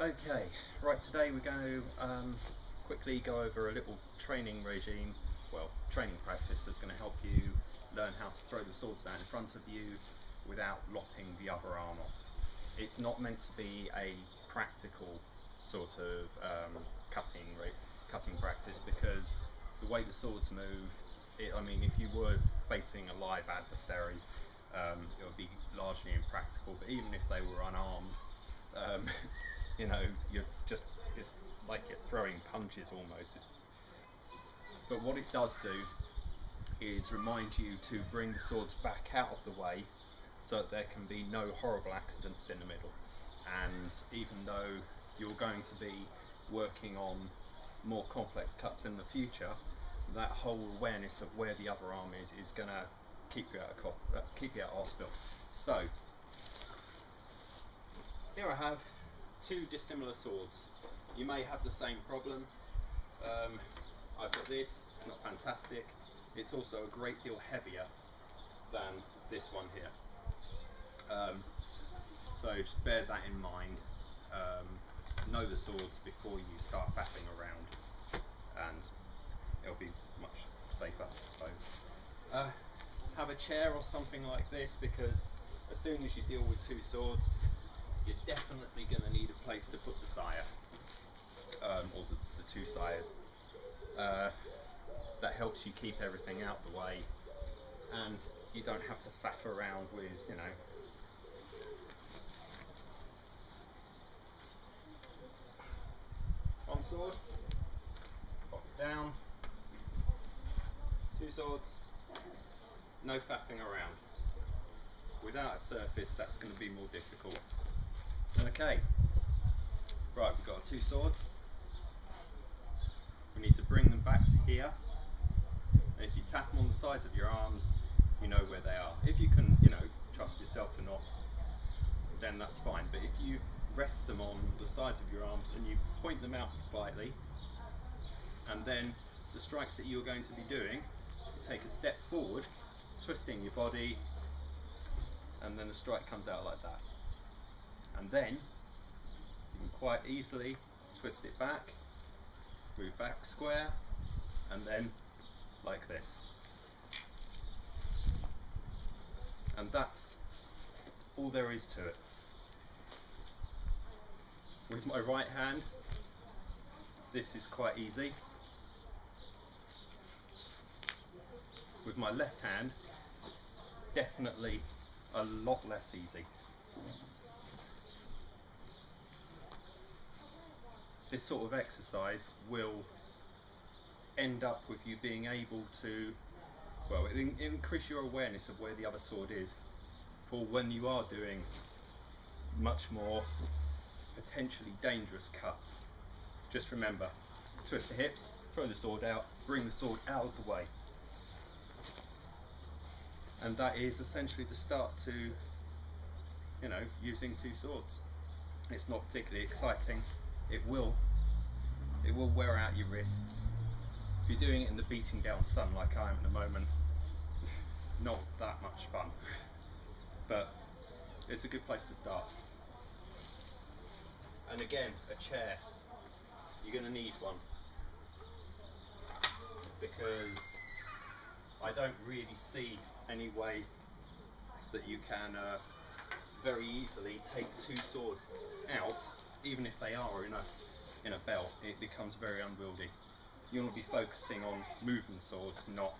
Okay, right, today we're going to quickly go over a little training regime, well, training practice that's going to help you learn how to throw the swords down in front of you without lopping the other arm off. It's not meant to be a practical sort of cutting practice, because the way the swords move, I mean, if you were facing a live adversary, it would be largely impractical, but even if they were unarmed, you know, it's like you're throwing punches almost. But what it does do is remind you to bring the swords back out of the way so that there can be no horrible accidents in the middle. And even though you're going to be working on more complex cuts in the future, that whole awareness of where the other arm is going to keep you out of hospital. So here I have two dissimilar swords. You may have the same problem. I've got this, it's not fantastic. It's also a great deal heavier than this one here. So just bear that in mind. Know the swords before you start faffing around, and it'll be much safer, I suppose. Have a chair or something like this, because as soon as you deal with two swords, you're definitely going to need a place to put the sire, or the two sires. That helps you keep everything out the way, and you don't have to faff around with, you know, one sword, pop it down, two swords, no faffing around. Without a surface, that's going to be more difficult. Okay, right, we've got our two swords. We need to bring them back to here. And if you tap them on the sides of your arms, you know where they are. If you can, you know, trust yourself to not, then that's fine. But if you rest them on the sides of your arms and you point them out slightly, and then the strikes that you're going to be doing, you take a step forward, twisting your body, and then the strike comes out like that. And then you can quite easily twist it back, move back square, and then like this. And that's all there is to it. With my right hand, this is quite easy. With my left hand, definitely a lot less easy. This sort of exercise will end up with you being able to, well, it increase your awareness of where the other sword is for when you are doing much more potentially dangerous cuts. Just remember, twist the hips, throw the sword out, bring the sword out of the way. And that is essentially the start to, you know, using two swords. It's not particularly exciting. It will wear out your wrists. If you're doing it in the beating down sun like I am at the moment, it's not that much fun. But it's a good place to start. And again, a chair. You're going to need one, because I don't really see any way that you can very easily take two swords out, even if they are in a belt. It becomes very unwieldy. You want to be focusing on moving swords, not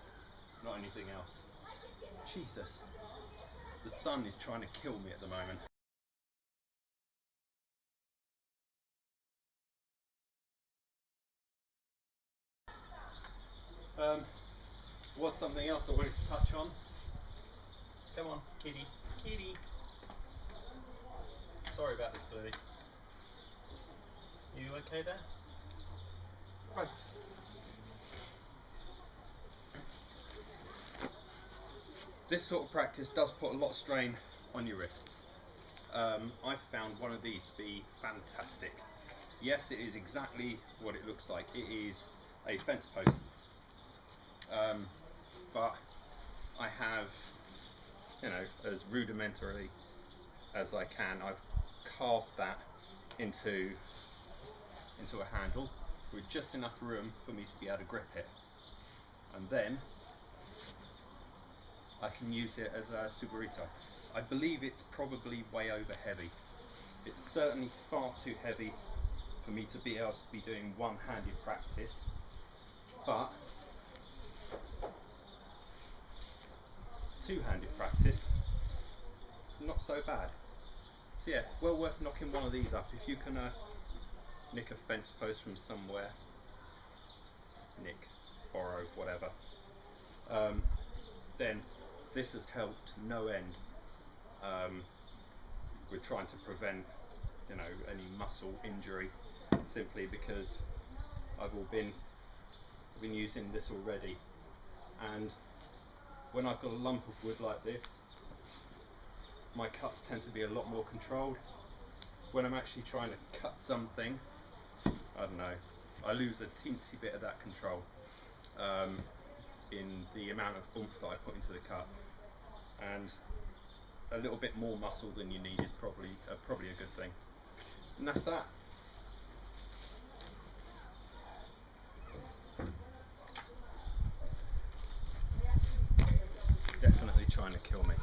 anything else. Jesus, the sun is trying to kill me at the moment. What's something else I wanted to touch on? Come on, kitty, kitty. Sorry about this, Bluey. You okay there? Right. This sort of practice does put a lot of strain on your wrists. I've found one of these to be fantastic. Yes, it is exactly what it looks like. It is a fence post. But I have, you know, as rudimentarily as I can, I've carved that into a handle with just enough room for me to be able to grip it, and then I can use it as a Tsuburito. I believe it's probably way over heavy. It's certainly far too heavy for me to be able to be doing one-handed practice, but two-handed practice, not so bad. So yeah, well worth knocking one of these up. If you can nick a fence post from somewhere, borrow, whatever, then this has helped no end with trying to prevent, you know, any muscle injury, simply because I've been using this already, and when I've got a lump of wood like this, my cuts tend to be a lot more controlled. When I'm actually trying to cut something, I don't know, I lose a teensy bit of that control in the amount of oomph that I put into the cut, and a little bit more muscle than you need is probably a good thing. And that's that. Definitely trying to kill me.